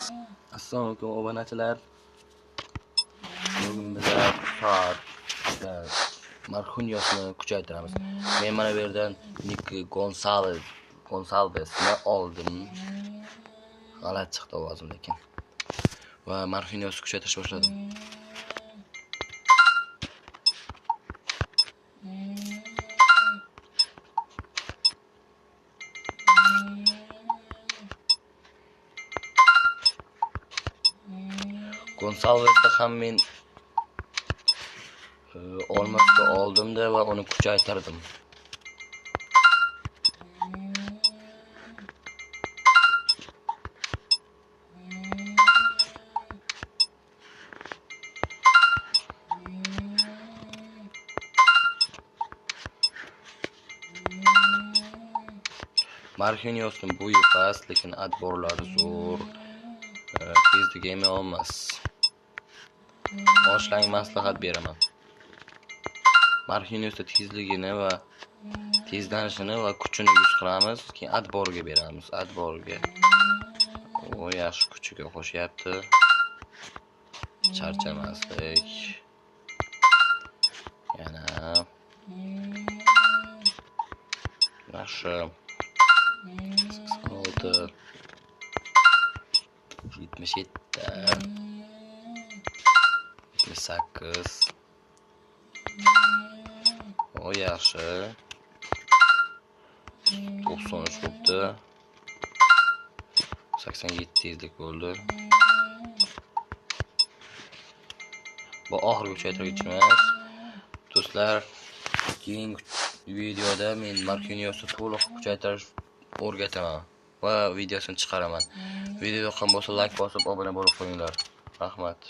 Assalomu alaykum obunachilar. Bugun bizlar soat Marquinhosni kuchaytiramiz. Men mana bu yerdan Nick Gonsalvesni oldim. G'alati chiqdi ovozim lekin. Va Marquinhosni kuchaytirishni boshladim. Gonsalvesni ham men olmasga oldimda va uni kuchaytirdim. Marquinhosning bo'yi past, lekin atborlari zo'r. Tezligi ham olmas. Yoshlarga maslahat beraman. Marquinhosda tezligini va tezlanishini va kuchini 100 qilamiz, keyin atborga beramiz. Atborga yaxshi kuchiga qo'shyapti. Charchamaslik. Yana yaxshi 86 77 78 o yaxshi 93 bo'ldi. 87 tezlik bo'ldi. Bu oxirgi kuchaytirgichimiz. Do'stlar, keyingi videoda men Marquinhosni to'liq kuchaytirish o'rgataman va videosini chiqaraman. Video yoqqan bo'lsa like bosib obuna bo'lib qo'yinglar. Rahmat.